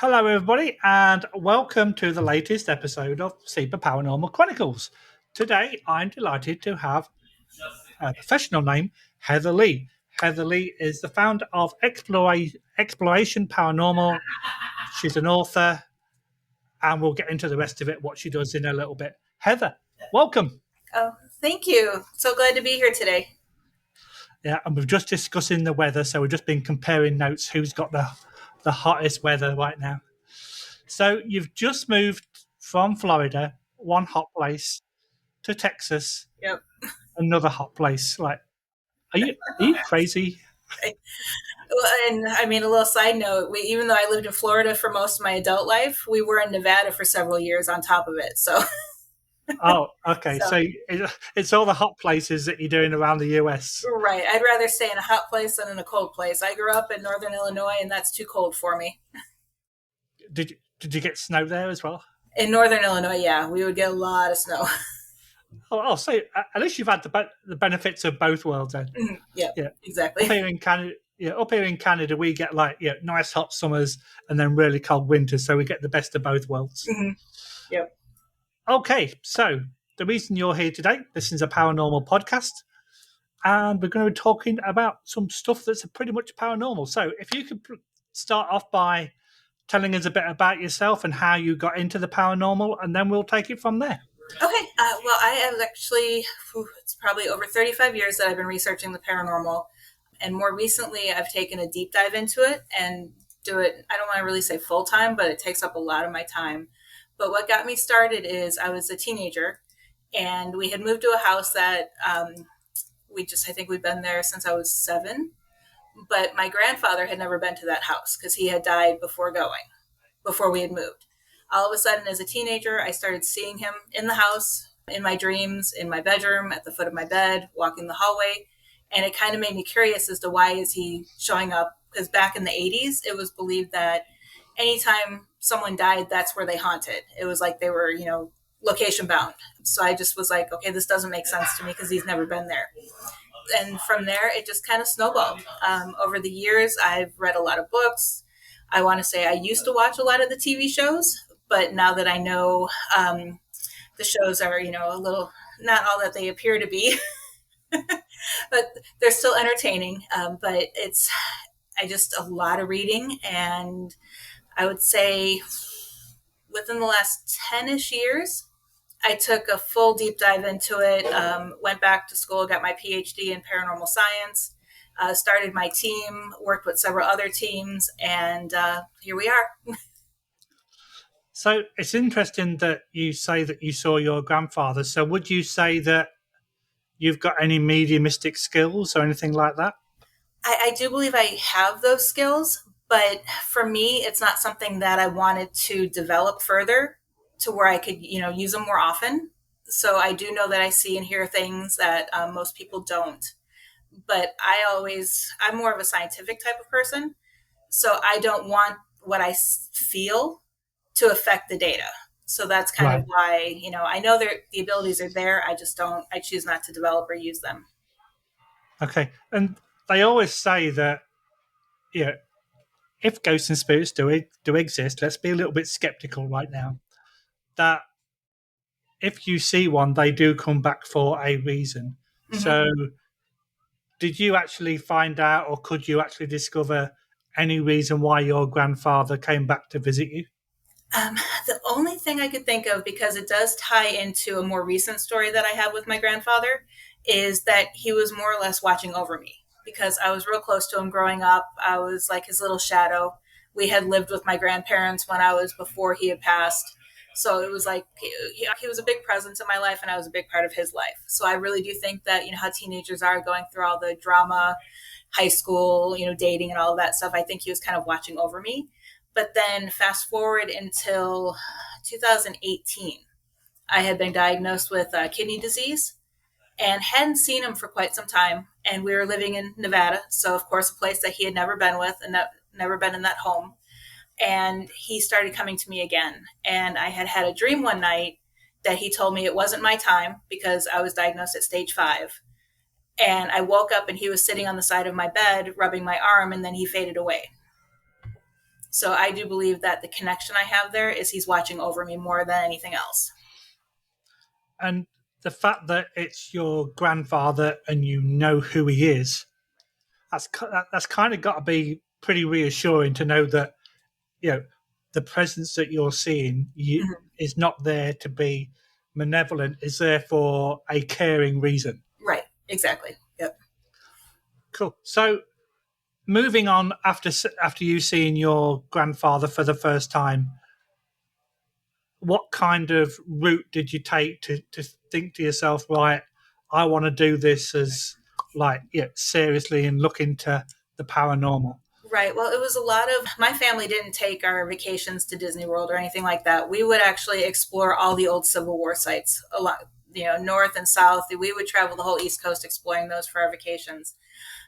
Hello, everybody, and welcome to the latest episode of Super Paranormal Chronicles. Today, I'm delighted to have a professional name, Heather Leigh. Heather Leigh is the founder of Exploration Paranormal. She's an author, and we'll get into the rest of it, what she does in a little bit. Heather, welcome. Oh, thank you. So glad to be here today. Yeah, and we've just discussing the weather, so we've just been comparing notes. Who's got the hottest weather right now? So you've just moved from Florida, one hot place, to Texas, Yep. another hot place. Like, are you crazy? And I mean, a little side note, even though I lived in Florida for most of my adult life, we were in Nevada for several years on top of it. So, Oh, okay. so So it's all the hot places that you're doing around the US. right. I'd rather stay in a hot place than in a cold place. I grew up in Northern Illinois, and that's too cold for me. Did you get snow there as well? In Northern Illinois, yeah, we would get a lot of snow. Oh, so at least you've had the benefits of both worlds then. Yeah, Yeah. exactly. Up here in Canada, we get nice hot summers and then really cold winters, so we get the best of both worlds. Mm-hmm. Yep. Okay, so the reason you're here today, this is a paranormal podcast, and we're going to be talking about some stuff that's pretty much paranormal. So if you could start off by telling us a bit about yourself and how you got into the paranormal, and then we'll take it from there. Okay. Well, I have actually, it's probably over 35 years that I've been researching the paranormal. And more recently, I've taken a deep dive into it and do it. I don't want to really say full time, but it takes up a lot of my time. But what got me started is I was a teenager and we had moved to a house that I think we'd been there since I was 7. But my grandfather had never been to that house because he had died before we had moved. All of a sudden, as a teenager, I started seeing him in the house, in my dreams, in my bedroom, at the foot of my bed, walking the hallway. And it kind of made me curious as to why is he showing up? Because back in the 80s, it was believed that anytime someone died, that's where they haunted. It was like they were, location bound. So I just was like, okay, this doesn't make sense to me because he's never been there. And from there, it just kind of snowballed. Over the years, I've read a lot of books. I want to say I used to watch a lot of the TV shows, but now that I know the shows are, a little not all that they appear to be, but they're still entertaining. But it's a lot of reading, and I would say within the last 10-ish years, I took a full deep dive into it, went back to school, got my PhD in paranormal science, started my team, worked with several other teams, and here we are. So it's interesting that you say that you saw your grandfather. So would you say that you've got any mediumistic skills or anything like that? I do believe I have those skills, but for me, it's not something that I wanted to develop further to where I could, use them more often. So I do know that I see and hear things that most people don't. But I'm more of a scientific type of person. So I don't want what I feel to affect the data. So that's kind of why, I know the abilities are there. I choose not to develop or use them. Okay. And they always say that, if ghosts and spirits do exist, let's be a little bit skeptical right now. That if you see one, they do come back for a reason. Mm-hmm. So did you actually find out, or could you actually discover any reason why your grandfather came back to visit you? The only thing I could think of, because it does tie into a more recent story that I have with my grandfather, is that he was more or less watching over me because I was real close to him growing up. I was like his little shadow. We had lived with my grandparents when I was before he had passed. So it was like he was a big presence in my life and I was a big part of his life. So I really do think that, how teenagers are going through all the drama, high school, dating and all of that stuff. I think he was kind of watching over me. But then fast forward until 2018, I had been diagnosed with kidney disease and hadn't seen him for quite some time. And we were living in Nevada. So, of course, a place that he had never been with and never been in that home. And he started coming to me again. And I had a dream one night that he told me it wasn't my time because I was diagnosed at stage 5. And I woke up and he was sitting on the side of my bed, rubbing my arm, and then he faded away. So I do believe that the connection I have there is he's watching over me more than anything else. And the fact that it's your grandfather and you know who he is, that's kind of got to be pretty reassuring to know that, you know, the presence that you're seeing Mhm. is not there to be malevolent, is there for a caring reason. Right. Exactly. Yep. Cool. So moving on, after you seeing your grandfather for the first time, what kind of route did you take to think to yourself, right, I want to do this as, like, yeah, seriously, and look into the paranormal? Right. Well, it was a lot of my family didn't take our vacations to Disney World or anything like that. We would actually explore all the old Civil War sites, a lot, north and south. We would travel the whole East Coast exploring those for our vacations.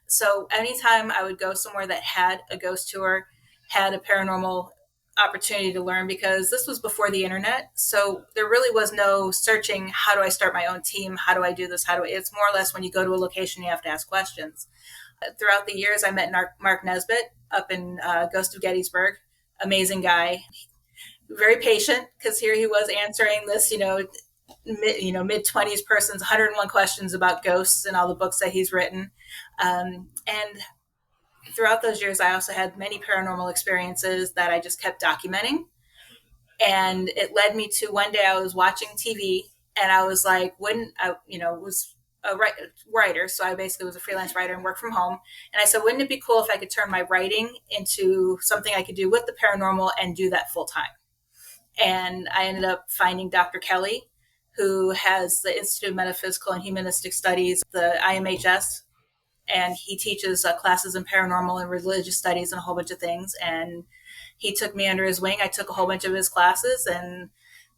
So anytime I would go somewhere that had a ghost tour, had a paranormal opportunity to learn, because this was before the internet. So there really was no searching, how do I start my own team? How do I do this? It's more or less when you go to a location, you have to ask questions. Throughout the years, I met Mark Nesbitt up in Ghost of Gettysburg. Amazing guy, very patient, because here he was answering this, mid-20s person's 101 questions about ghosts and all the books that he's written. And throughout those years, I also had many paranormal experiences that I just kept documenting. And it led me to one day I was watching TV and I was like, wouldn't I, was a writer. So I basically was a freelance writer and worked from home. And I said, wouldn't it be cool if I could turn my writing into something I could do with the paranormal and do that full time? And I ended up finding Dr. Kelly, who has the Institute of Metaphysical and Humanistic Studies, the IMHS, and he teaches classes in paranormal and religious studies and a whole bunch of things. And he took me under his wing. I took a whole bunch of his classes, and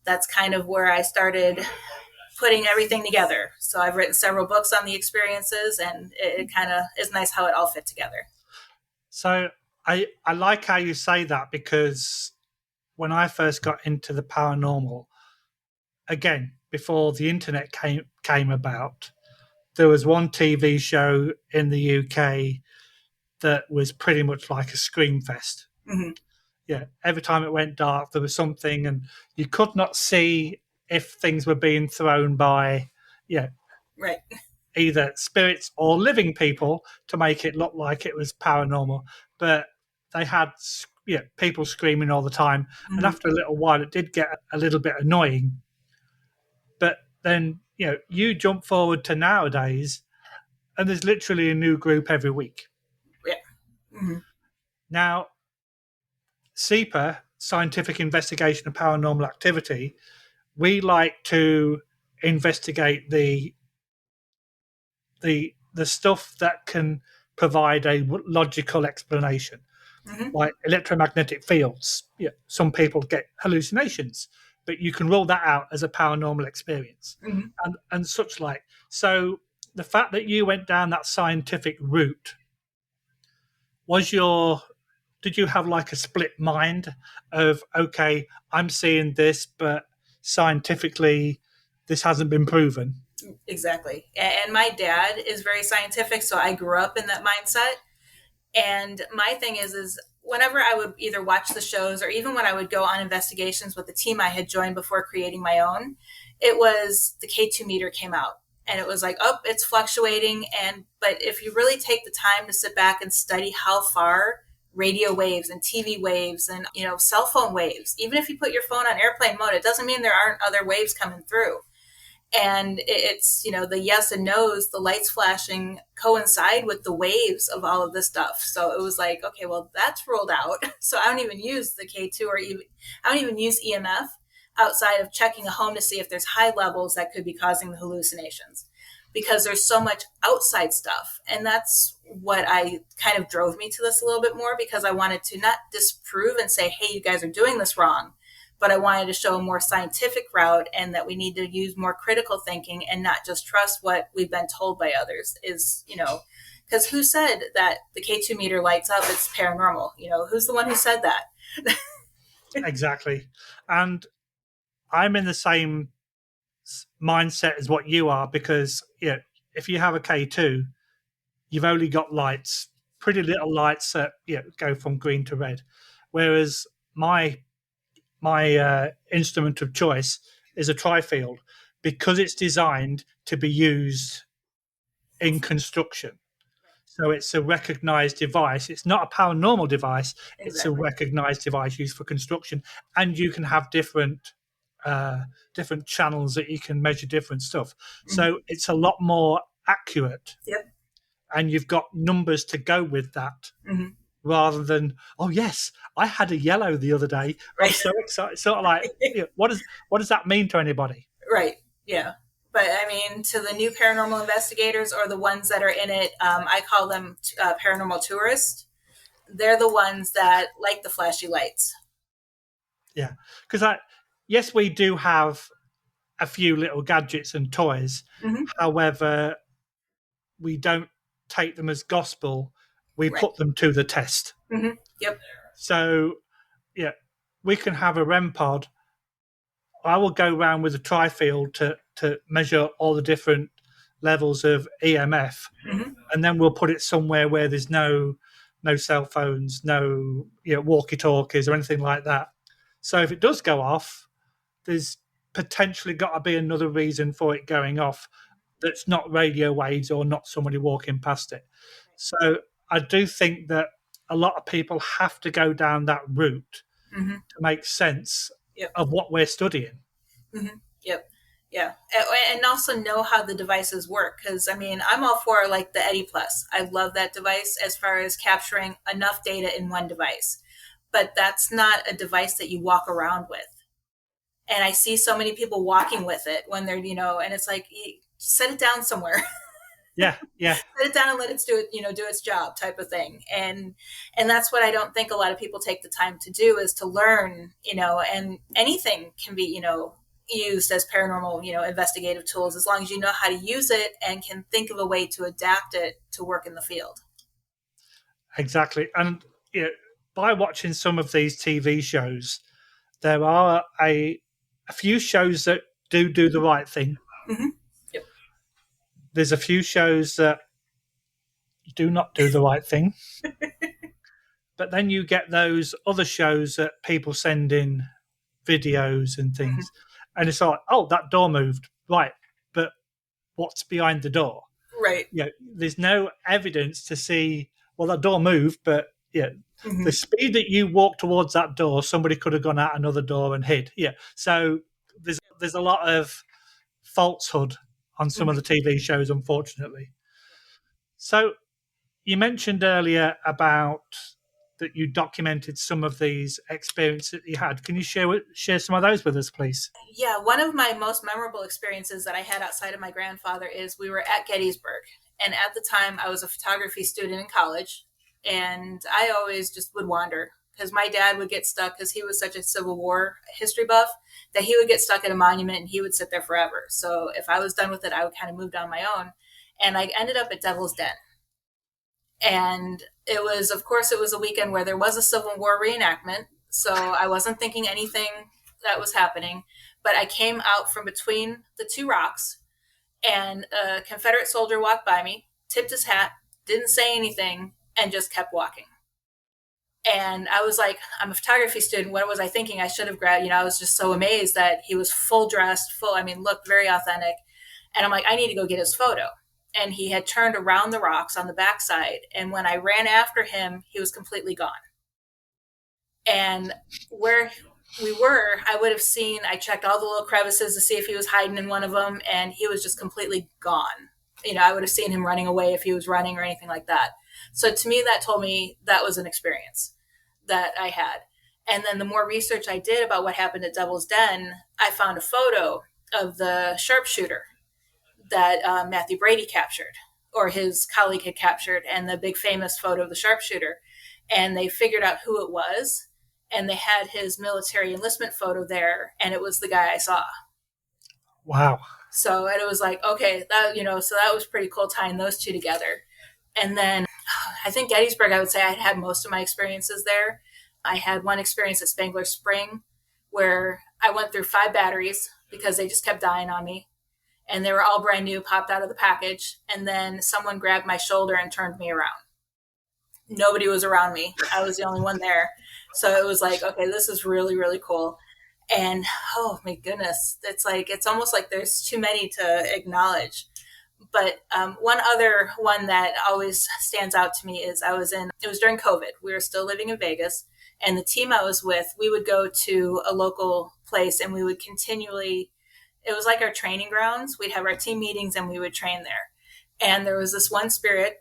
that's kind of where I started putting everything together. So I've written several books on the experiences, and it kind of is nice how it all fit together. So I like how you say that, because when I first got into the paranormal, again, before the internet came about, there was one TV show in the UK that was pretty much like a scream fest. Mm-hmm. Yeah, every time it went dark, there was something, and you could not see if things were being thrown by, yeah, right, either spirits or living people to make it look like it was paranormal. But they had, yeah, people screaming all the time, and mm-hmm. after a little while, it did get a little bit annoying. But then, you jump forward to nowadays, and there's literally a new group every week. Yeah. Mm-hmm. Now, SEPA, Scientific Investigation of Paranormal Activity, we like to investigate the stuff that can provide a logical explanation, Mm-hmm. like electromagnetic fields. Yeah, some people get hallucinations, but you can rule that out as a paranormal experience, Mm-hmm. and such like. So the fact that you went down that scientific route, was your did you have like a split mind of, okay, I'm seeing this, but scientifically this hasn't been proven? Exactly. And my dad is very scientific, so I grew up in that mindset. And my thing is whenever I would either watch the shows or even when I would go on investigations with the team I had joined before creating my own, it was the K2 meter came out. And it was like, oh, it's fluctuating. But if you really take the time to sit back and study how far radio waves and TV waves and, cell phone waves, even if you put your phone on airplane mode, it doesn't mean there aren't other waves coming through. And it's, the yes and no's, the lights flashing coincide with the waves of all of this stuff. So it was like, okay, well, that's ruled out. So I don't even use the K2 or even, I don't even use EMF outside of checking a home to see if there's high levels that could be causing the hallucinations, because there's so much outside stuff. And that's what I kind of drove me to this a little bit more, because I wanted to not disprove and say, hey, you guys are doing this wrong, but I wanted to show a more scientific route, and that we need to use more critical thinking and not just trust what we've been told by others. Because who said that the K2 meter lights up, it's paranormal? Who's the one who said that? Exactly. And I'm in the same mindset as what you are, because if you have a K2, you've only got lights, pretty little lights that go from green to red. whereas my instrument of choice is a trifield because it's designed to be used in construction. So it's a recognized device. It's not a paranormal device. It's a Exactly. recognized device used for construction, and you can have different channels that you can measure different stuff. So it's a lot more accurate, Yep. and you've got numbers to go with that. Hmm. Rather than, oh yes, I had a yellow the other day. I'm Right. so excited. Sort of like, what does that mean to anybody? Right. Yeah. But I mean, to the new paranormal investigators or the ones that are in it, I call them paranormal tourists. They're the ones that like the flashy lights. Yeah, because yes, we do have a few little gadgets and toys. Hmm. However, we don't take them as gospel. We Right. put them to the test. Hmm. Yep. So, yeah, we can have a REM pod. I will go around with a trifield to measure all the different levels of EMF, Hmm. and then we'll put it somewhere where there's no cell phones, no walkie talkies or anything like that. So if it does go off, there's potentially got to be another reason for it going off that's not radio waves or not somebody walking past it. So I do think that a lot of people have to go down that route Hmm. to make sense Yep. of what we're studying. Hmm. Yep. Yeah. And also know how the devices work. Because, I mean, I'm all for like the Eddy Plus. I love that device as far as capturing enough data in one device. But that's not a device that you walk around with. And I see so many people walking with it when they're, and it's like, set it down somewhere. Yeah, yeah, Set it down and let it do it, do its job type of thing. And that's what I don't think a lot of people take the time to do, is to learn, and anything can be, used as paranormal, investigative tools, as long as you know how to use it and can think of a way to adapt it to work in the field. exactly. And by watching some of these TV shows, there are a few shows that do the right thing. Mm-hmm. Yep. There's a few shows that do not do the right thing. But then you get those other shows that people send in videos and Mm-hmm. things, and it's like, oh, that door moved, right? But what's behind the door? Right. There's no evidence to see. Well, that door moved, but Mm-hmm. the speed that you walk towards that door, somebody could have gone out another door and hid. So there's a lot of falsehood on some of Mm-hmm. the TV shows, unfortunately. So you mentioned earlier about that you documented some of these experiences that you had. Can you share some of those with us, please? Yeah, one of my most memorable experiences that I had outside of my grandfather is we were at Gettysburg. And at the time, I was a photography student in college. And I always just would wander because my dad would get stuck, because he was such a Civil War history buff, that he would get stuck at a monument and he would sit there forever. So if I was done with it, I would kind of move on my own. And I ended up at Devil's Den. And it was, of course, it was a weekend where there was a Civil War reenactment. So I wasn't thinking anything that was happening. But I came out from between the two rocks, and a Confederate soldier walked by me, tipped his hat, didn't say anything, and just kept walking. And I was like, I'm a photography student. What was I thinking? I should have grabbed, I was just so amazed that he was full dressed, looked very authentic. And I'm like, I need to go get his photo. And he had turned around the rocks on the backside. And when I ran after him, he was completely gone. And where we were, I would have seen, I checked all the little crevices to see if he was hiding in one of them, and he was just completely gone. I would have seen him running away if he was running or anything like that. So to me, that told me that was an experience that I had. And then the more research I did about what happened at Devil's Den, I found a photo of the sharpshooter that Matthew Brady captured, or his colleague had captured, and the big famous photo of the sharpshooter. And they figured out who it was, and they had his military enlistment photo there, and it was the guy I saw. Wow. So and it was like, okay, so that was pretty cool tying those two together. And then I think Gettysburg, I would say I had most of my experiences there. I had one experience at Spangler Spring where I went through 5 batteries because they just kept dying on me. And they were all brand new, popped out of the package. And then someone grabbed my shoulder and turned me around. Nobody was around me. I was the only one there. So it was like, okay, this is really, really cool. And oh my goodness, it's almost like there's too many to acknowledge. But one other one that always stands out to me is it was during COVID. We were still living in Vegas, and the team I was with, we would go to a local place and we would continually, it was like our training grounds. We'd have our team meetings and we would train there. And there was this one spirit.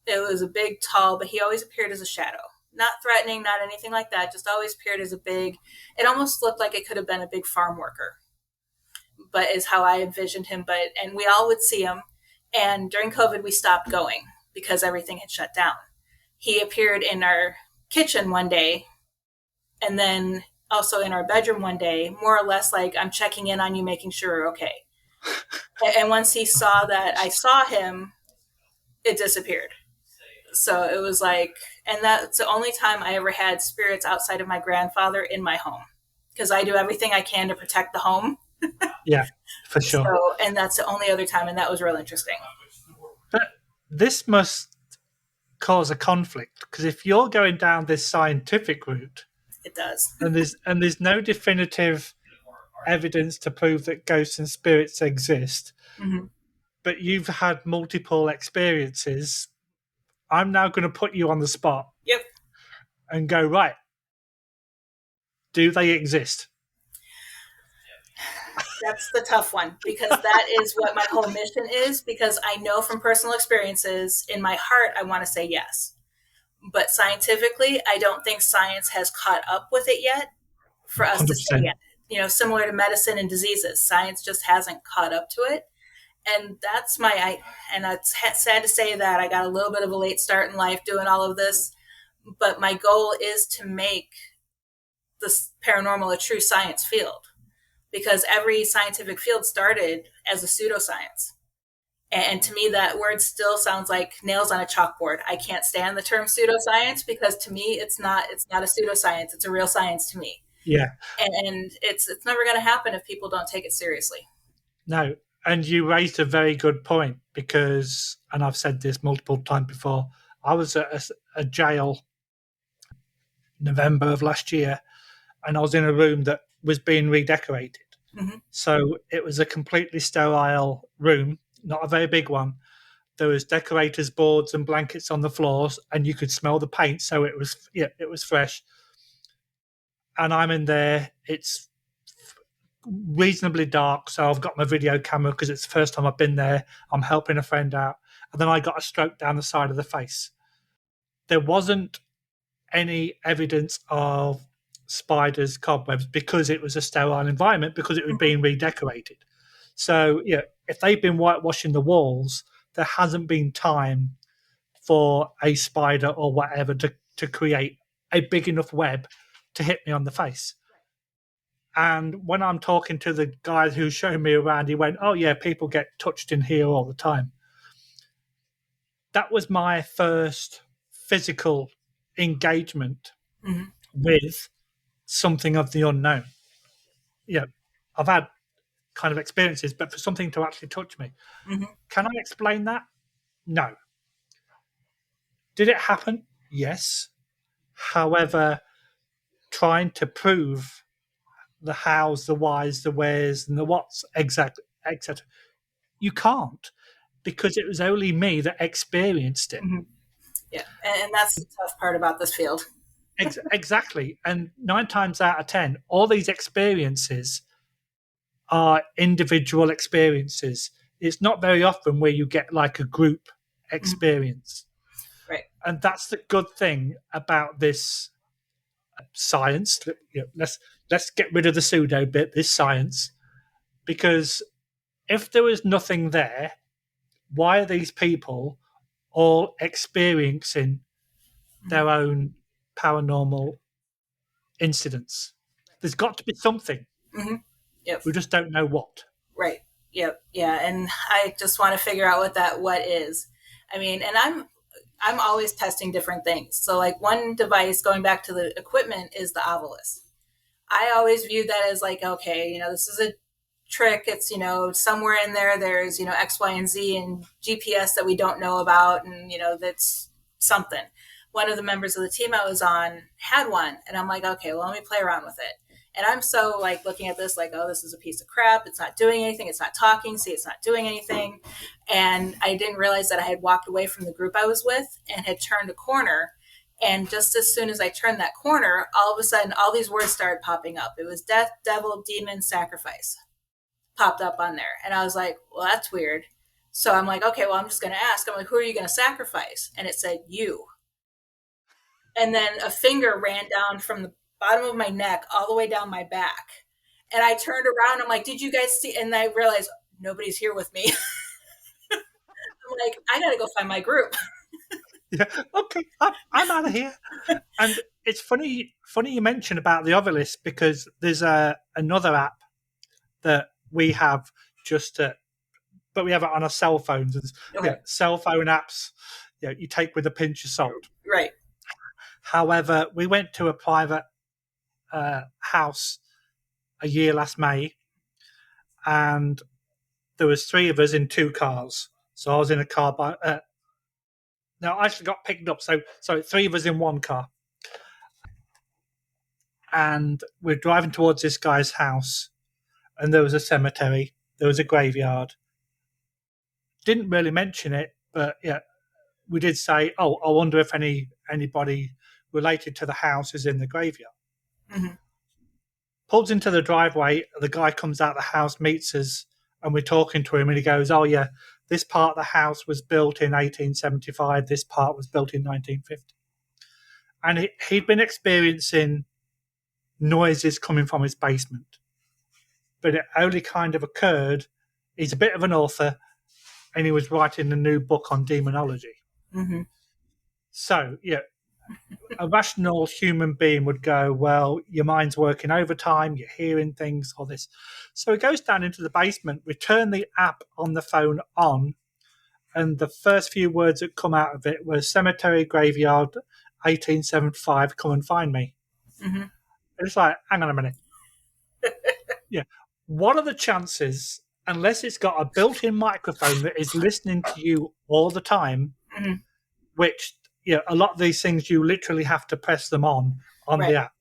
It was a big, tall, but he always appeared as a shadow. Not threatening, not anything like that, just always appeared as a big, it almost looked like it could have been a big farm worker, but is how I envisioned him. And we all would see him. And during COVID, we stopped going because everything had shut down. He appeared in our kitchen one day, and then also in our bedroom one day, more or less like, I'm checking in on you, making sure you're okay. And once he saw that I saw him, it disappeared. So it was like, and that's the only time I ever had spirits outside of my grandfather in my home, because I do everything I can to protect the home. Yeah, for sure. So, and that's the only other time, and that was real interesting. But this must cause a conflict, because if you're going down this scientific route, It does. and there's no definitive evidence to prove that ghosts and spirits exist, Mm-hmm. but you've had multiple experiences, I'm now going to put you on the spot. Yep. And go, right, do they exist? That's the tough one, because that is what my whole mission is, because I know from personal experiences, in my heart, I want to say yes. But scientifically, I don't think science has caught up with it yet for us 100%. to say yes. Similar to medicine and diseases, science just hasn't caught up to it. And that's and it's sad to say that I got a little bit of a late start in life doing all of this, but my goal is to make this paranormal a true science field, because every scientific field started as a pseudoscience. And to me, that word still sounds like nails on a chalkboard. I can't stand the term pseudoscience, because to me, it's not a pseudoscience. It's a real science to me. Yeah. And it's never going to happen if people don't take it seriously. No. And you raised a very good point, because, and I've said this multiple times before, I was at a jail November of last year, and I was in a room that was being redecorated. Mm-hmm. So it was a completely sterile room, not a very big one. There was decorators' boards and blankets on the floors, and you could smell the paint. So it was fresh. And I'm in there. It's reasonably dark, so I've got my video camera because it's the first time I've been there. I'm helping a friend out, and then I got a stroke down the side of the face. There wasn't any evidence of spiders, cobwebs, because it was a sterile environment, because it was being redecorated. So if they've been whitewashing the walls, there hasn't been time for a spider or whatever to create a big enough web to hit me on the face. And when I'm talking to the guy who's showing me around, he went, "Oh yeah, people get touched in here all the time." That was my first physical engagement Mm-hmm. with something of the unknown. I've had kind of experiences, but for something to actually touch me. Mm-hmm. Can I explain that? No. Did it happen? Yes. However, trying to prove the hows, the whys, the wheres, and the whats, exactly, etc. You can't, because it was only me that experienced it. Mm-hmm. Yeah, and that's the tough part about this field. Exactly. And 9 times out of 10, all these experiences are individual experiences. It's not very often where you get like a group experience. Mm-hmm. Right. And that's the good thing about this science. Let's get rid of the pseudo bit, this science, because if there was nothing there, why are these people all experiencing their own paranormal incidents? There's got to be something. Mm-hmm. Yep. We just don't know what. Right. Yep. Yeah. And I just want to figure out what is. I mean, and I'm always testing different things. So like one device, going back to the equipment, is the Ovilus. I always view that as like, okay, this is a trick. It's, somewhere in there, there's, X, Y, and Z and GPS that we don't know about. And, that's something. one of the members of the team I was on had one. And I'm like, okay, well, let me play around with it. And I'm so like looking at this like, oh, this is a piece of crap. It's not doing anything. It's not talking. See, it's not doing anything. And I didn't realize that I had walked away from the group I was with and had turned a corner. And just as soon as I turned that corner, all of a sudden, all these words started popping up. It was death, devil, demon, sacrifice popped up on there. And I was like, well, that's weird. So I'm like, okay, well, I'm just going to ask. I'm like, who are you going to sacrifice? And it said, you. And then a finger ran down from the bottom of my neck all the way down my back. And I turned around. I'm like, did you guys see? And I realized nobody's here with me. I'm like, I got to go find my group. Yeah, okay, I'm out of here. And it's funny you mentioned about the Ovilus, because there's another app that we have but we have it on our cell phones. Okay. Cell phone apps, you take with a pinch of salt. Right. However, we went to a private house a year last May, and there was 3 of us in 2 cars. So I was in a car by. No, I actually got picked up. So 3 of us in 1 car, and we're driving towards this guy's house, and there was a cemetery, there was a graveyard. Didn't really mention it, but yeah, we did say, "Oh, I wonder if anybody related to the house is in the graveyard." Mm-hmm. Pulls into the driveway. The guy comes out of the house, meets us, and we're talking to him, and he goes, "Oh yeah, this part of the house was built in 1875. This part was built in 1950." And he'd been experiencing noises coming from his basement, but it only kind of occurred. He's a bit of an author, and he was writing a new book on demonology. Mm-hmm. So, yeah, a rational human being would go, well, your mind's working overtime, you're hearing things, all this. So he goes down into the basement, we turn the app on the phone on, and the first few words that come out of it were cemetery, graveyard, 1875, come and find me. Mm-hmm. It's like, hang on a minute. Yeah. What are the chances, unless it's got a built-in microphone that is listening to you all the time, mm-hmm. which, a lot of these things you literally have to press them on right. the app,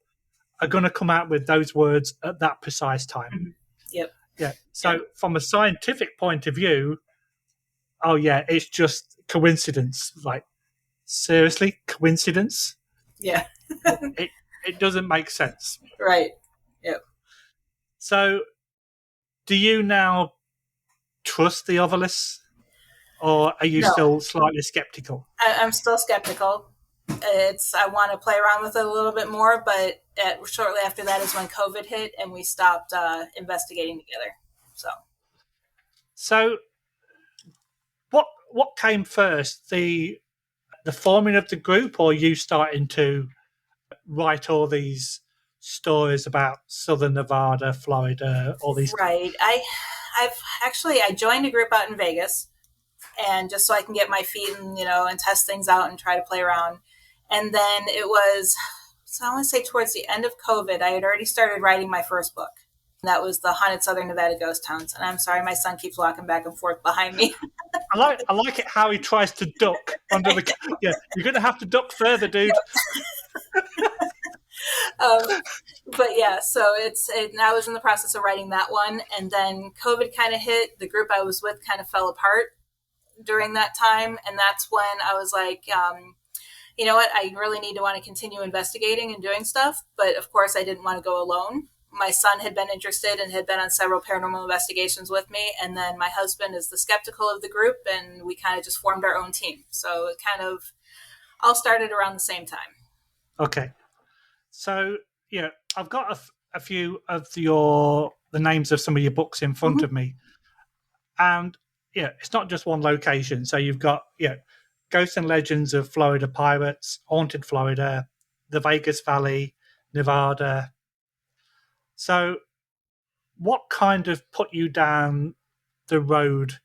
are going to come out with those words at that precise time. Mm-hmm. Yep. Yeah. So from a scientific point of view, oh yeah, it's just coincidence. Like, seriously, coincidence? Yeah. it doesn't make sense. Right. Yep. So do you now trust the Ovilus, or are you still slightly skeptical? I'm still skeptical. I want to play around with it a little bit more, but shortly after that is when COVID hit and we stopped investigating together. So what came first, the forming of the group, or you starting to write all these stories about Southern Nevada, Florida, all these? Right. I joined a group out in Vegas, and just so I can get my feet and test things out and try to play around. And then it was, so I want to say towards the end of COVID, I had already started writing my first book. That was the Haunted Southern Nevada Ghost Towns. And I'm sorry, my son keeps walking back and forth behind me. I like it how he tries to duck under the. Yeah, you're going to have to duck further, dude. But yeah, so I was in the process of writing that one, and then COVID kind of hit. The group I was with kind of fell apart during that time, and that's when I was like, you know what, I really need to want to continue investigating and doing stuff, but of course I didn't want to go alone. My son had been interested and had been on several paranormal investigations with me, and then my husband is the skeptical of the group, and we kind of just formed our own team. So it kind of all started around the same time. Okay. So, I've got a few of the names of some of your books in front of me, and it's not just one location. So you've got Ghosts and Legends of Florida Pirates, Haunted Florida, the Vegas Valley, Nevada. So what kind of put you down the road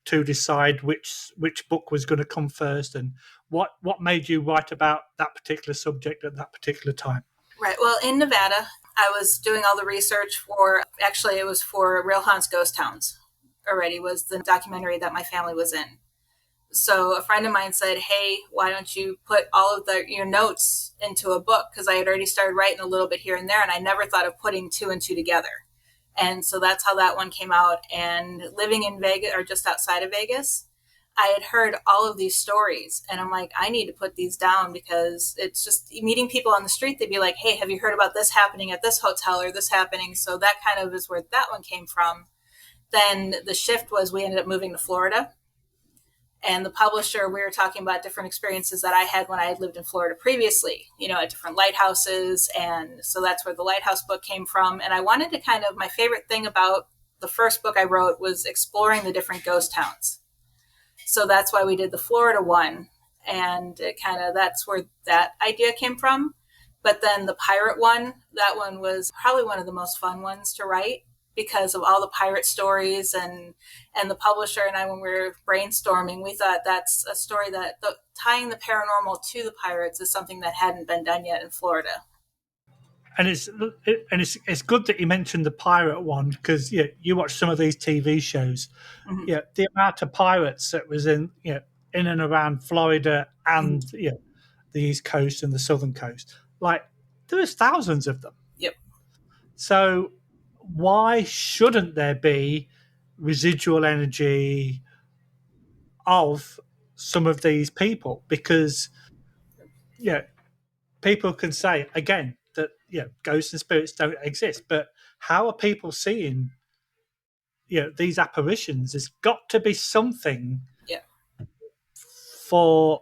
to decide which book was going to come first, and what made you write about that particular subject at that particular time? Right. Well, in Nevada, I was doing all the research it was for Real Haunts Ghost Towns already, was the documentary that my family was in. So a friend of mine said, "Hey, why don't you put all of your notes into a book?" Because I had already started writing a little bit here and there, and I never thought of putting two and two together. And so that's how that one came out. And living in Vegas, or just outside of Vegas, I had heard all of these stories, and I'm like, I need to put these down, because it's just meeting people on the street. They'd be like, "Hey, have you heard about this happening at this hotel, or this happening?" So that kind of is where that one came from. Then the shift was, we ended up moving to Florida, and the publisher, we were talking about different experiences that I had when I had lived in Florida previously, at different lighthouses. And so that's where the lighthouse book came from. And I wanted to my favorite thing about the first book I wrote was exploring the different ghost towns. So that's why we did the Florida one. And that's where that idea came from. But then the pirate one, that one was probably one of the most fun ones to write, because of all the pirate stories, and the publisher and I, when we were brainstorming, we thought that's a story that tying the paranormal to the pirates is something that hadn't been done yet in Florida. And it's good that you mentioned the pirate one, because you watch some of these TV shows. Mm-hmm. The amount of pirates that was in in and around Florida and Mm-hmm. the East Coast and the Southern Coast, like there was thousands of them. Yep. So why shouldn't there be residual energy of some of these people? Because people can say again that ghosts and spirits don't exist, but how are people seeing these apparitions? There's got to be something Yeah. for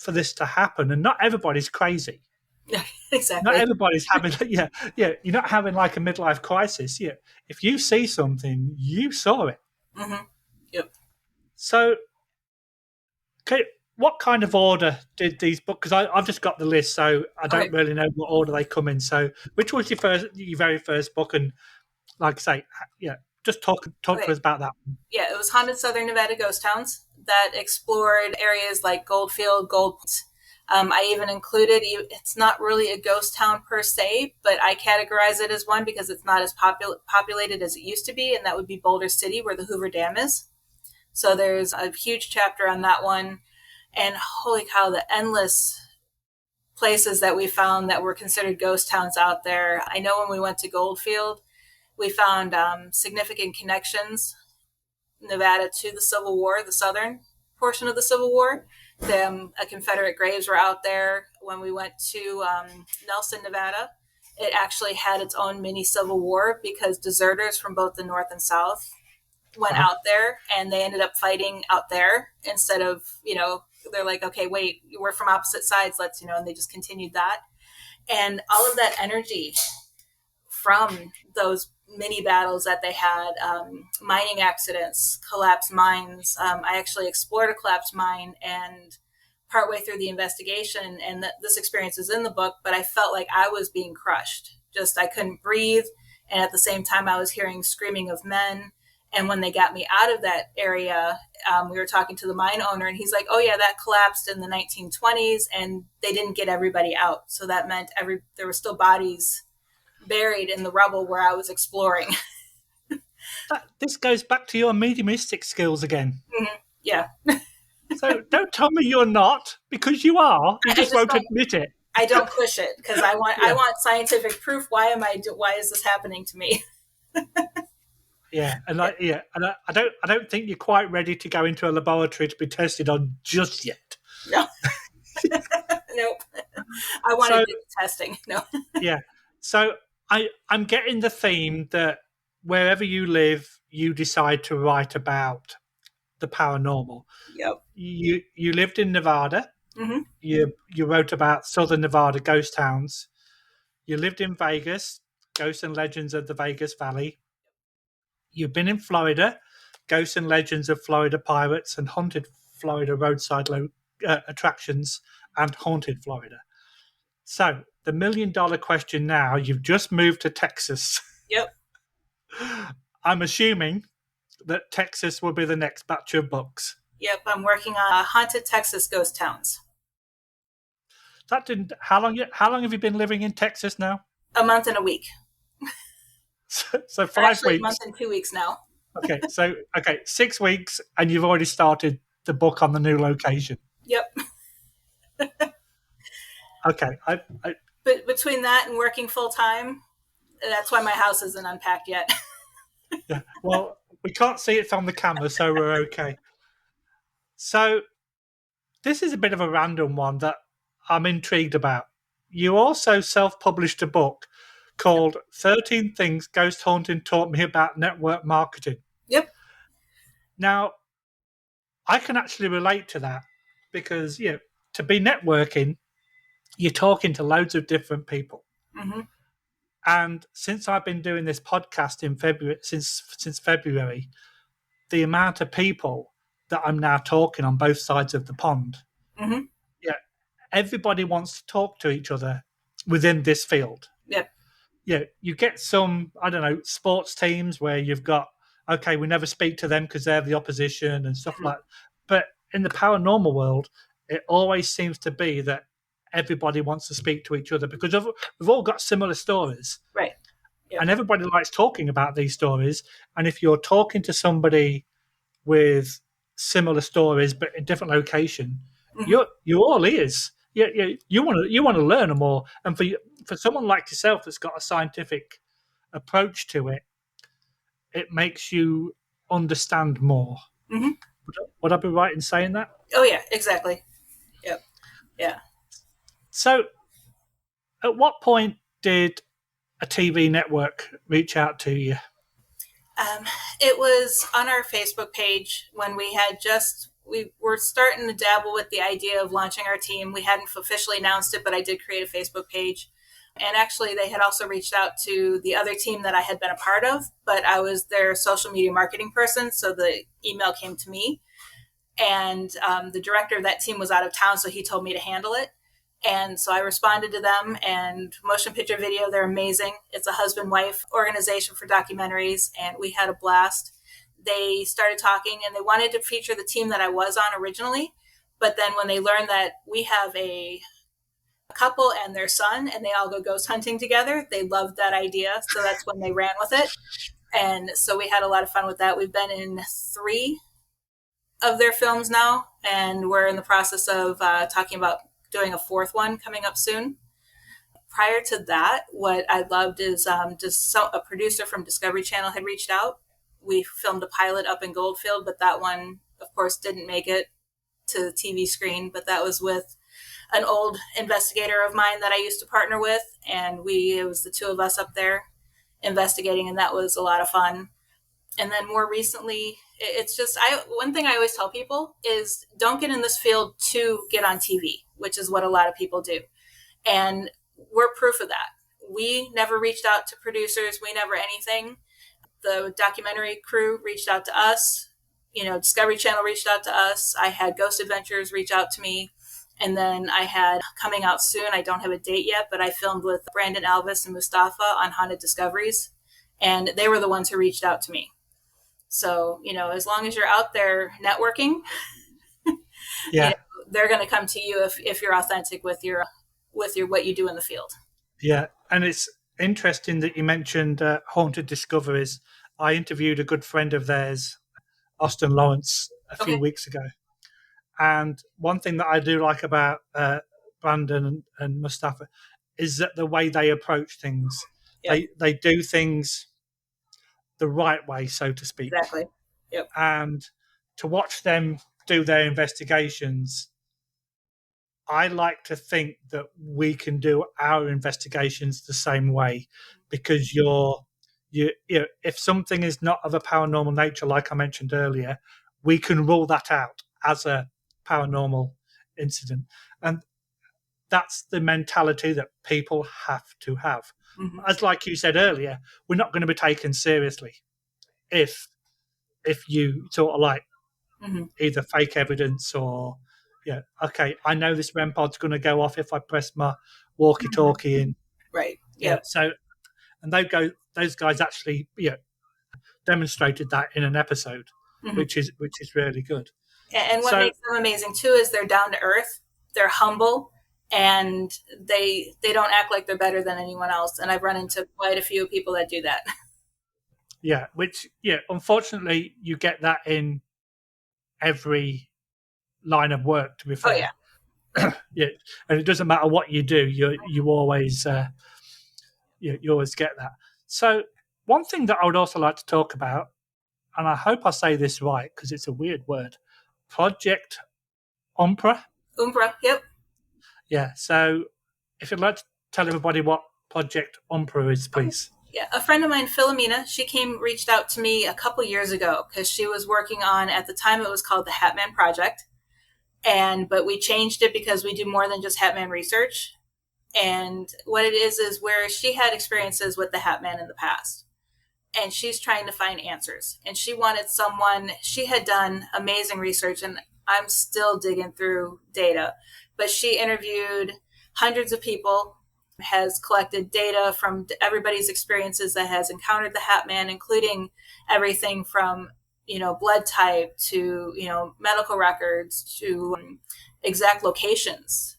this to happen, and not everybody's crazy. Yeah. Not Exactly. everybody's having you're not having like a midlife crisis. If you see something, you saw it. Mm-hmm. Yep. So okay, what kind of order did these books? Because I've just got the list, so I don't Okay. really know what order they come in. So, which was your very first book? And like I say, just talk to Okay. us about that. Yeah, it was Haunted Southern Nevada Ghost Towns, that explored areas like Goldfield, Gold. I even included, it's not really a ghost town per se, but I categorize it as one because it's not as populated as it used to be, and that would be Boulder City, where the Hoover Dam is. So there's a huge chapter on that one. And holy cow, the endless places that we found that were considered ghost towns out there. I know when we went to Goldfield, we found significant connections, Nevada, to the Civil War, the southern portion of the Civil War. Confederate graves were out there. When we went to Nelson, Nevada, it actually had its own mini Civil War, because deserters from both the North and South went Uh-huh. out there, and they ended up fighting out there instead of, they're like, okay, wait, we're from opposite sides, let's, and they just continued that. And all of that energy from those mini battles that they had, mining accidents, collapsed mines. I actually explored a collapsed mine, and partway through the investigation, and this experience is in the book, but I felt like I was being crushed. Just, I couldn't breathe. And at the same time, I was hearing screaming of men. And when they got me out of that area, we were talking to the mine owner, and he's like, "Oh yeah, that collapsed in the 1920s, and they didn't get everybody out. So that meant there were still bodies buried in the rubble where I was exploring." This goes back to your mediumistic skills again. Mm-hmm. Yeah. So don't tell me you're not, because you are. You I just just won't don't. admit it. I don't push it, because I want. I Yeah, want scientific proof. Why is this happening to me? yeah, and I don't think you're quite ready to go into a laboratory to be tested on just yet. No. Nope. I want So to do the testing. No. yeah, so I'm getting the theme that wherever you live, you decide to write about the paranormal. Yep. You lived in Nevada. Mm-hmm. You wrote about Southern Nevada ghost towns. You lived in Vegas, ghosts and legends of the Vegas Valley. You've been in Florida, ghosts and legends of Florida pirates and haunted Florida roadside attractions and haunted Florida. So the $1 million question now: you've just moved to Texas. Yep. I'm assuming that Texas will be the next batch of books. Yep. I'm working on haunted Texas ghost towns. That didn't. How long have you been living in Texas now? A month and a week. So Or 5 actually, a month weeks. and 2 weeks now. Okay, 6 weeks, and you've already started the book on the new location. Yep. Okay, But between that and working full time, that's why my house isn't unpacked yet. yeah. Well, we can't see it from the camera, so we're okay. So this is a bit of a random one that I'm intrigued about. You also self-published a book called 13 Things Ghost Haunting Taught Me About Network Marketing. Yep. Now, I can actually relate to that because, to be networking, you're talking to loads of different people. Mm-hmm. And since I've been doing this podcast in February, since February, the amount of people that I'm now talking on both sides of the pond, Mm-hmm. yeah, everybody wants to talk to each other within this field. Yep. Yeah, you get some, I don't know, sports teams where you've got, okay, we never speak to them because they're the opposition and stuff like that. But in the paranormal world, it always seems to be that everybody wants to speak to each other because we've all got similar stories. Right. Yep. And everybody likes talking about these stories. And if you're talking to somebody with similar stories but in different location, Mm-hmm. you're all ears. You want to learn more. And for someone like yourself that's got a scientific approach to it, it makes you understand more. Mm-hmm. Would I be right in saying that? Oh yeah, exactly. Yep. Yeah. So, at what point did a TV network reach out to you? It was on our Facebook page when we were starting to dabble with the idea of launching our team. We hadn't officially announced it, but I did create a Facebook page. And actually, they had also reached out to the other team that I had been a part of, but I was their social media marketing person. So the email came to me. And the director of that team was out of town, so he told me to handle it. And so I responded to them, and motion picture video, they're amazing. It's a husband-wife organization for documentaries, and we had a blast. They started talking, and they wanted to feature the team that I was on originally. But then when they learned that we have a couple and their son, and they all go ghost hunting together, they loved that idea. So that's when they ran with it. And so we had a lot of fun with that. We've been in 3 of their films now, and we're in the process of talking about doing a 4th one coming up soon. Prior to that, what I loved is just a producer from Discovery Channel had reached out. We filmed a pilot up in Goldfield, but that one, of course, didn't make it to the TV screen. But that was with an old investigator of mine that I used to partner with, and it was the 2 of us up there investigating, and that was a lot of fun. And then more recently, it's just one thing I always tell people is don't get in this field to get on TV, which is what a lot of people do. And we're proof of that. We never reached out to producers. We never anything. The documentary crew reached out to us. Discovery Channel reached out to us. I had Ghost Adventures reach out to me. And then I had coming out soon, I don't have a date yet, but I filmed with Brandon Alvis and Mustafa on Haunted Discoveries. And they were the ones who reached out to me. So, as long as you're out there networking, Yeah, they're going to come to you if you're authentic with your what you do in the field. yeah. And it's interesting that you mentioned Haunted Discoveries. I interviewed a good friend of theirs, Austin Lawrence, a few weeks ago. And one thing that I do like about Brandon and Mustafa is that the way they approach things. Yep. They do things the right way, so to speak. Exactly. Yep. And to watch them do their investigations, I like to think that we can do our investigations the same way, because if something is not of a paranormal nature, like I mentioned earlier, we can rule that out as a paranormal incident. And that's the mentality that people have to have. Mm-hmm. As like you said earlier, we're not going to be taken seriously if you sort of like either fake evidence or okay, I know this REM pod's going to go off if I press my walkie-talkie in. Right. Yeah. So, and those guys actually demonstrated that in an episode, which is really good. And what makes them amazing too is they're down to earth, they're humble, and they don't act like they're better than anyone else. And I've run into quite a few people that do that. Yeah, unfortunately you get that in every line of work, to be Oh yeah. fair. Yeah, and it doesn't matter what you do, you always you always get that. So one thing that I would also like to talk about, and I hope I say this right because it's a weird word, Project Umpra. Umbra. Yep. Yeah. So if you'd like to tell everybody what Project Umpra is, please. Yeah, a friend of mine, Philomena, she reached out to me a couple years ago because she was working on, at the time it was called the Hatman Project, but we changed it because we do more than just Hatman research. And what it is where she had experiences with the Hatman in the past, and she's trying to find answers. And she wanted someone. She had done amazing research, and I'm still digging through data, but she interviewed hundreds of people, has collected data from everybody's experiences that has encountered the Hatman, including everything from blood type to medical records to exact locations,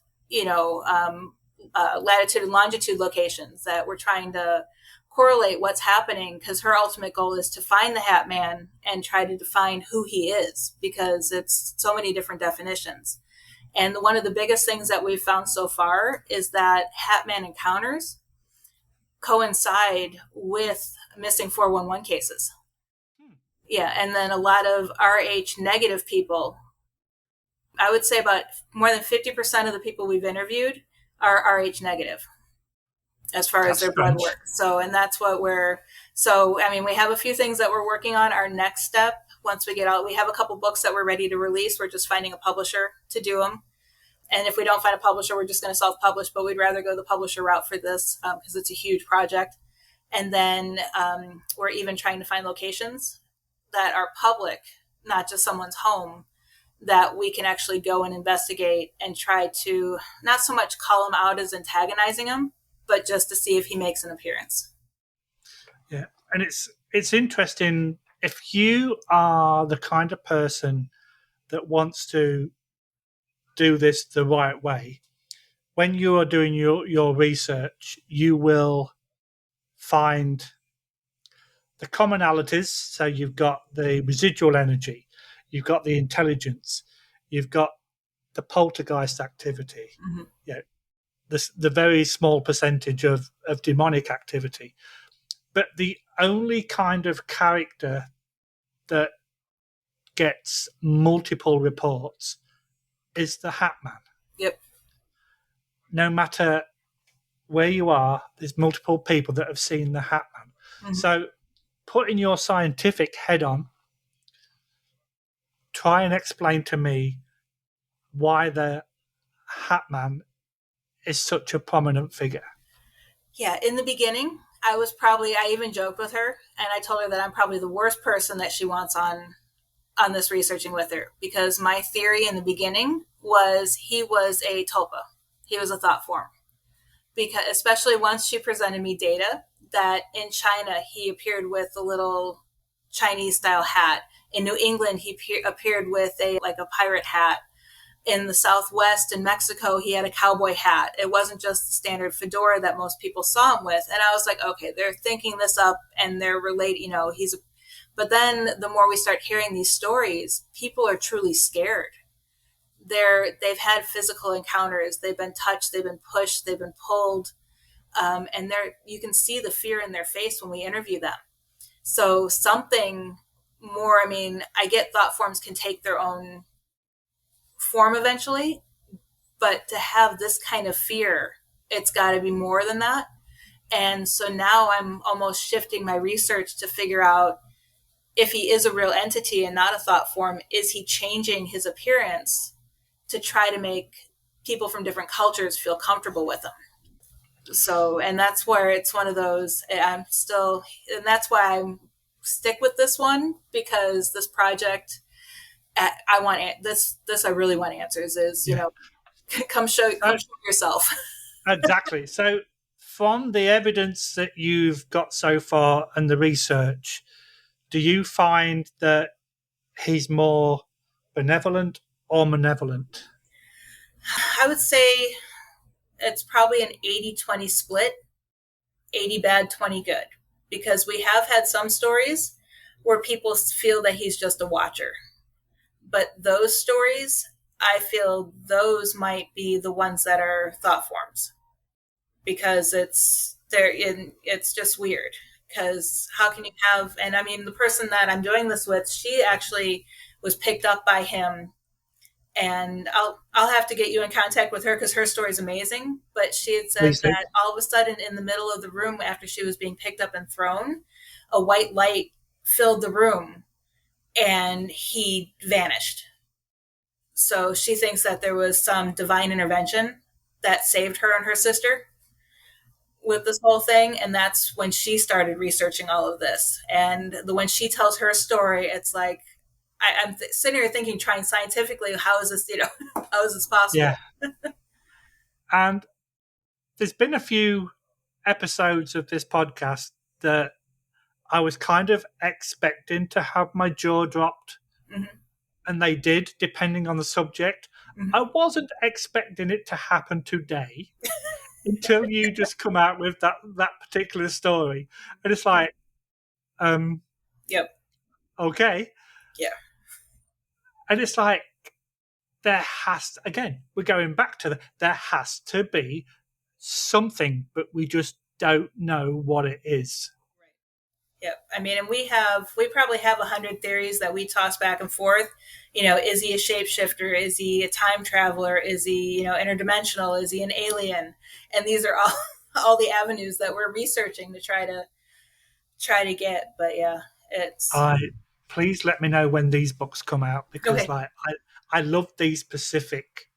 latitude and longitude locations that we're trying to correlate what's happening, because her ultimate goal is to find the Hatman and try to define who he is, because it's so many different definitions. And one of the biggest things that we've found so far is that Hatman encounters coincide with missing 411 cases. Yeah, and then a lot of Rh negative people, I would say about more than 50% of the people we've interviewed are Rh negative as far as their blood work. So, and that's what we have a few things that we're working on. Our next step, once we get out, we have a couple books that we're ready to release. We're just finding a publisher to do them. And if we don't find a publisher, we're just going to self-publish, but we'd rather go the publisher route for this because it's a huge project. And then we're even trying to find locations that are public, not just someone's home, that we can actually go and investigate and try to not so much call him out as antagonizing him, but just to see if he makes an appearance. Yeah, and it's interesting if you are the kind of person that wants to do this the right way. When you are doing your research, you will find the commonalities. So you've got the residual energy, you've got the intelligence, you've got the poltergeist activity, the very small percentage of demonic activity. But the only kind of character that gets multiple reports is the Hatman. Yep. No matter where you are, there's multiple people that have seen the Hatman. Mm-hmm. So putting your scientific head on, try and explain to me why the Hatman is such a prominent figure. Yeah, in the beginning, I even joked with her, and I told her that I'm probably the worst person that she wants on this researching with her, because my theory in the beginning was he was a tulpa. He was a thought form. Because especially once she presented me data that in China, he appeared with a little Chinese style hat. In New England, he appeared with a pirate hat. In the Southwest, in Mexico, he had a cowboy hat. It wasn't just the standard fedora that most people saw him with. And I was like, okay, they're thinking this up and they're related, but then the more we start hearing these stories, people are truly scared. They've had physical encounters. They've been touched. They've been pushed. They've been pulled. And you can see the fear in their face when we interview them. So something more, I get thought forms can take their own form eventually, but to have this kind of fear, it's got to be more than that. And so now I'm almost shifting my research to figure out if he is a real entity and not a thought form. Is he changing his appearance to try to make people from different cultures feel comfortable with him? So, and that's where it's one of those, and that's why I stick with this one, because this project, I really want answers. Come show yourself. Exactly. So from the evidence that you've got so far and the research, do you find that he's more benevolent or malevolent? I would say it's probably an 80-20 split, 80 bad, 20 good, because we have had some stories where people feel that he's just a watcher. But those stories, I feel those might be the ones that are thought forms, because it's just weird. Because how can you have, and I mean, the person that I'm doing this with, she actually was picked up by him, and I'll have to get you in contact with her because her story is amazing. But she had said Please do. that all of a sudden, in the middle of the room after she was being picked up and thrown, a white light filled the room, and he vanished. So she thinks that there was some divine intervention that saved her and her sister with this whole thing. And that's when she started researching all of this. And when she tells her story, it's like, I'm sitting here thinking, trying scientifically, how is this, how is this possible? Yeah. And there's been a few episodes of this podcast that I was kind of expecting to have my jaw dropped, Mm-hmm. and they did, depending on the subject. Mm-hmm. I wasn't expecting it to happen today until you just come out with that particular story. And it's like, Yep. okay. Yeah. And it's like, we're going back to there has to be something, but we just don't know what it is. Yep. I mean, and we probably have 100 theories that we toss back and forth. Is he a shapeshifter? Is he a time traveler? Is he, interdimensional? Is he an alien? And these are all the avenues that we're researching to try to get. But yeah, it's please let me know when these books come out, because okay. I love these specific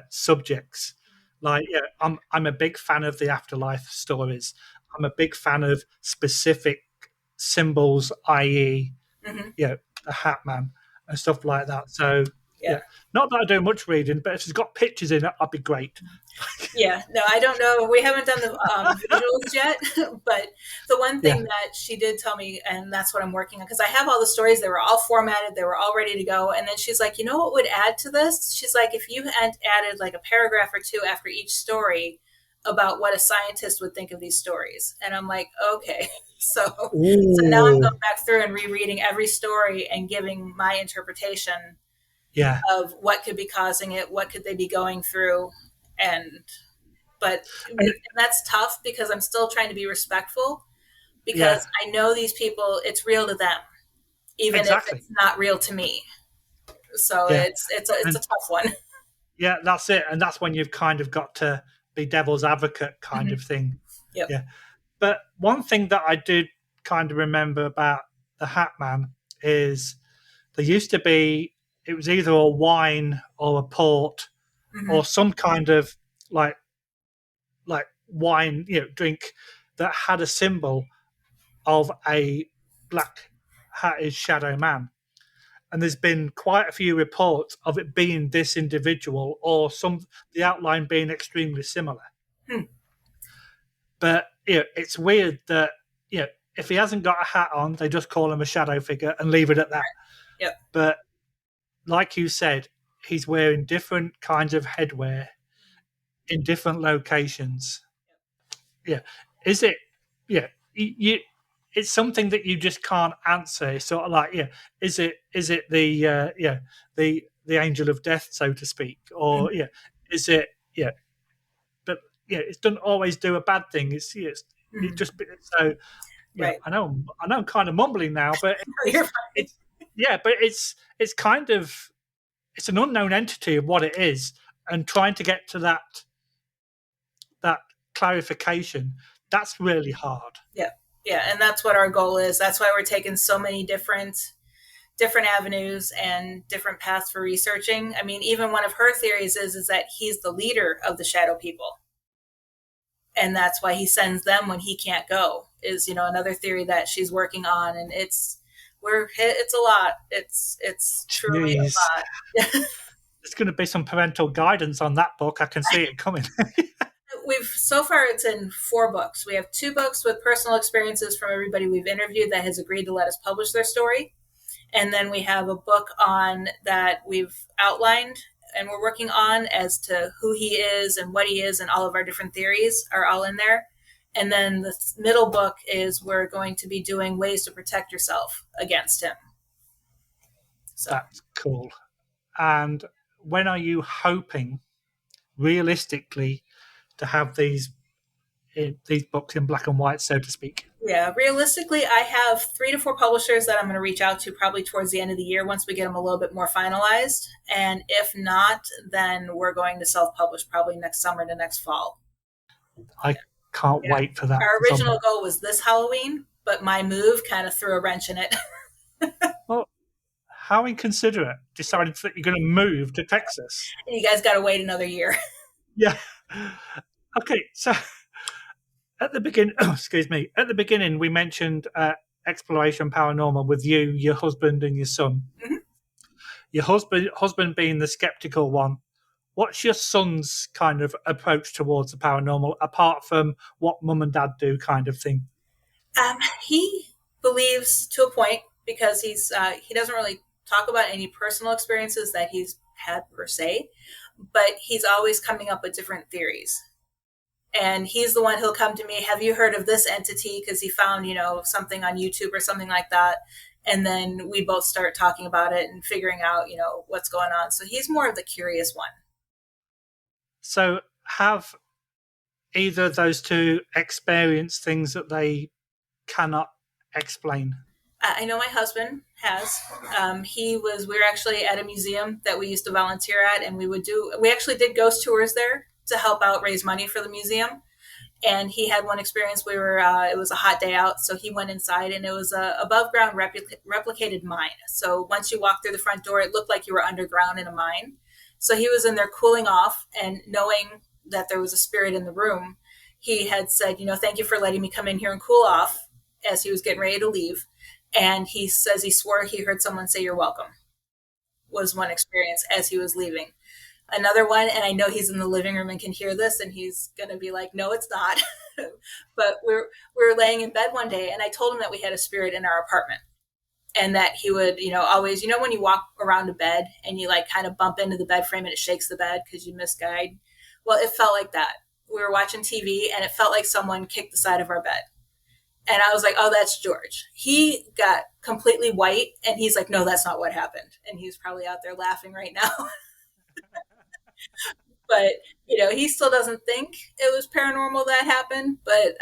subjects. Like, yeah, I'm a big fan of the afterlife stories. I'm a big fan of specific symbols, i.e., Mm-hmm. the Hatman and stuff like that. So, Yeah. Not that I do much reading, but if it's got pictures in it, I'd be great. Yeah, no, I don't know. We haven't done the visuals yet, but the one thing that she did tell me, and that's what I'm working on, because I have all the stories, they were all formatted, they were all ready to go. And then she's like, what would add to this? She's like, if you had added like a paragraph or two after each story about what a scientist would think of these stories. And I'm like, okay. So now I'm going back through and rereading every story and giving my interpretation of what could be causing it, what could they be going through. But that's tough because I'm still trying to be respectful, because I know these people, it's real to them, even if it's not real to me. So it's a tough one. Yeah, that's it. And that's when you've kind of got to be devil's advocate kind of thing. Yep. Yeah. But one thing that I did kind of remember about the Hatman is there used to be, it was either a wine or a port or some kind of like wine, drink that had a symbol of a black hatted shadow man. And there's been quite a few reports of it being this individual, or the outline being extremely similar. But it's weird that if he hasn't got a hat on, they just call him a shadow figure and leave it at that. Yep. But like you said, he's wearing different kinds of headwear in different locations. Yeah. Is it? Yeah. It's something that you just can't answer. It's sort of like, is it the the angel of death, so to speak, or is it But it doesn't always do a bad thing. It just so. Yeah, right. I know I'm kind of mumbling now, but it's kind of, it's an unknown entity of what it is, and trying to get to that clarification, that's really hard. Yeah, and that's what our goal is. That's why we're taking so many different avenues and different paths for researching. I mean, even one of her theories is that he's the leader of the shadow people, and that's why he sends them when he can't go. Is another theory that she's working on, and it's a lot. It's truly a lot. There's going to be some parental guidance on that book. I can see it coming. So far it's in 4 books. We have 2 books with personal experiences from everybody we've interviewed that has agreed to let us publish their story. And then we have a book on that we've outlined and we're working on as to who he is and what he is, and all of our different theories are all in there. And then the middle book is we're going to be doing ways to protect yourself against him. So that's cool. And when are you hoping, realistically, to have these books in black and white, so to speak? Yeah, realistically, I have 3 to 4 publishers that I'm going to reach out to probably towards the end of the year once we get them a little bit more finalized. And if not, then we're going to self-publish probably next summer to next fall. I can't wait for that. Our original goal was this Halloween, but my move kind of threw a wrench in it. Well, how inconsiderate, decided that you're going to move to Texas. And you guys got to wait another year. Yeah. Okay, so at the beginning, excuse me, at the beginning we mentioned exploration paranormal with you, your husband, and your son. Mm-hmm. Your husband being the skeptical one. What's your son's kind of approach towards the paranormal, apart from what mum and dad do, kind of thing? He believes to a point because he doesn't really talk about any personal experiences that he's had per se, but he's always coming up with different theories. And he's the one who'll come to me, have you heard of this entity? Because he found, something on YouTube or something like that. And then we both start talking about it and figuring out, what's going on. So he's more of the curious one. So have either of those two experienced things that they cannot explain? I know my husband has. We were actually at a museum that we used to volunteer at, and we actually did ghost tours there to help out raise money for the museum. And he had one experience. It was a hot day out, so he went inside, and it was a above ground replicated mine. So once you walked through the front door, it looked like you were underground in a mine. So he was in there cooling off, and knowing that there was a spirit in the room, he had said, thank you for letting me come in here and cool off, as he was getting ready to leave. And he says he swore he heard someone say, "You're welcome," was one experience as he was leaving. Another one, and I know he's in the living room and can hear this, and he's going to be like, no, it's not. But we were laying in bed one day, and I told him that we had a spirit in our apartment, and that he would, always, when you walk around a bed and you like kind of bump into the bed frame and it shakes the bed because you misguide. Well, it felt like that. We were watching TV, and it felt like someone kicked the side of our bed. And I was like, oh, that's George. He got completely white, and he's like, no, that's not what happened. And he's probably out there laughing right now. But, he still doesn't think it was paranormal that happened. But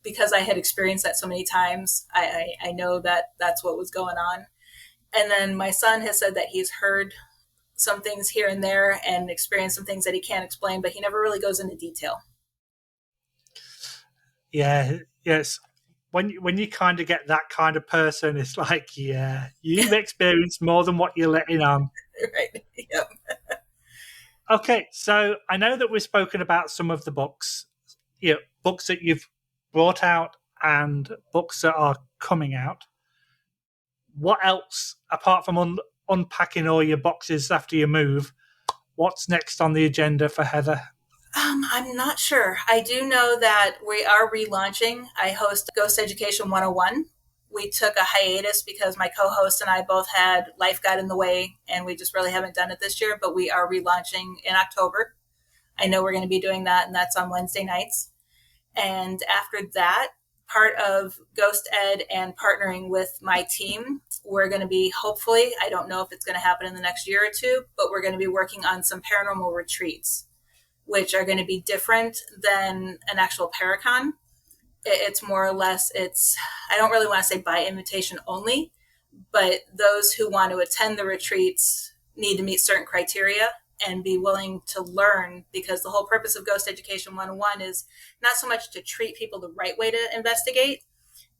because I had experienced that so many times, I know that that's what was going on. And then my son has said that he's heard some things here and there and experienced some things that he can't explain, but he never really goes into detail. Yeah, yes. When you kind of get that kind of person, it's like, yeah, you've experienced more than what you're letting on. Right. Yep. Okay, so I know that we've spoken about some of the books, books that you've brought out and books that are coming out. What else, apart from unpacking all your boxes after you move, what's next on the agenda for Heather? I'm not sure. I do know that we are relaunching. I host Ghost Education 101. We took a hiatus because my co-host and I both had life got in the way, and we just really haven't done it this year, but we are relaunching in October. I know we're going to be doing that, and that's on Wednesday nights. And after that, part of Ghost Ed and partnering with my team, we're going to be, hopefully, I don't know if it's going to happen in the next year or two, but we're going to be working on some paranormal retreats, which are going to be different than an actual Paracon. It's more or less, I don't really want to say by invitation only, but those who want to attend the retreats need to meet certain criteria and be willing to learn, because the whole purpose of Ghost Education 101 is not so much to treat people the right way to investigate,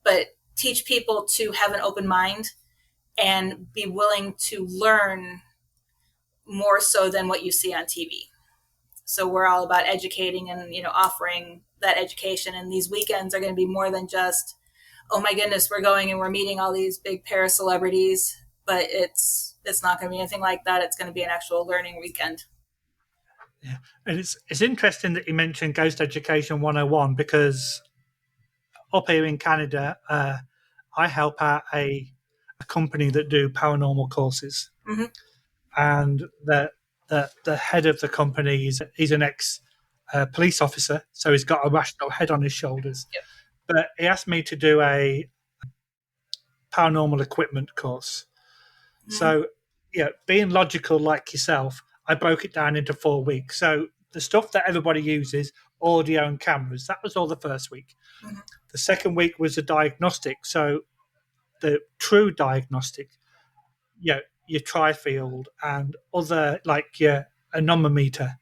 but teach people to have an open mind and be willing to learn more so than what you see on TV. So we're all about educating and, offering that education. And these weekends are going to be more than just, oh my goodness, we're going and we're meeting all these big para celebrities, but it's not going to be anything like that. It's going to be an actual learning weekend. Yeah. And it's interesting that you mentioned Ghost Education 101, because up here in Canada, I help out a company that do paranormal courses. Mm-hmm. And the head of the company he's an ex police officer, so he's got a rational head on his shoulders. Yep. But he asked me to do a paranormal equipment course. Mm-hmm. So, being logical like yourself, I broke it down into 4 weeks. So the stuff that everybody uses, audio and cameras, that was all the first week. Mhm. The second week was the diagnostic. So the true diagnostic, your trifield and other, like your anemometer,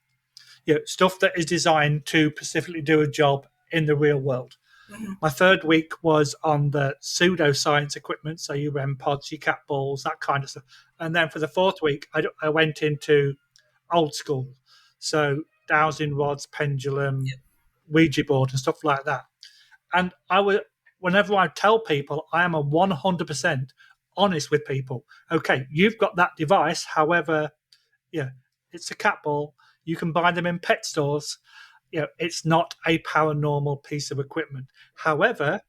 stuff that is designed to specifically do a job in the real world. Mhm. My third week was on the pseudoscience equipment, so your REM pods, your cat balls, that kind of stuff. And then for the fourth week, I went into old school, so dowsing rods, pendulum, Ouija board, and stuff like that. And whenever I tell people, I am a 100% honest with people. Okay, you've got that device. However, it's a cat ball. You can buy them in pet stores. It's not a paranormal piece of equipment. However,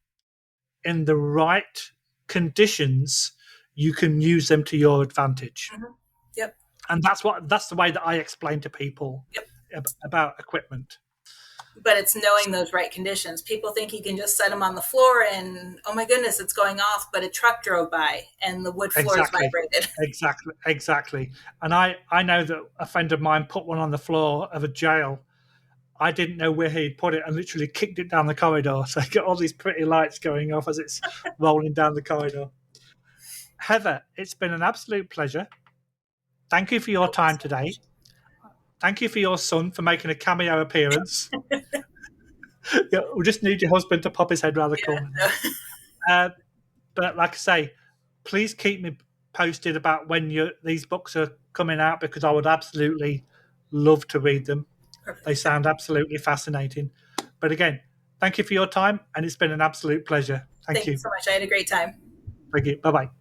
in the right conditions, you can use them to your advantage. Mhm. Yep. And that's the way that I explain to people Yep. about equipment. But it's knowing those right conditions. People think you can just set them on the floor and, oh my goodness, it's going off, but a truck drove by and the wood floor is vibrated. Exactly. And I know that a friend of mine put one on the floor of a jail. I didn't know where he'd put it and literally kicked it down the corridor. So I got all these pretty lights going off as it's rolling down the corridor. Heather, it's been an absolute pleasure. Thank you for your time today. Thank you for your son for making a cameo appearance. We just need your husband to pop his head around the corner. But like I say, please keep me posted about when these books are coming out, because I would absolutely love to read them. Perfect. They sound absolutely fascinating. But again, thank you for your time, and it's been an absolute pleasure. Thank you so much. I had a great time. Thank you. Bye-bye.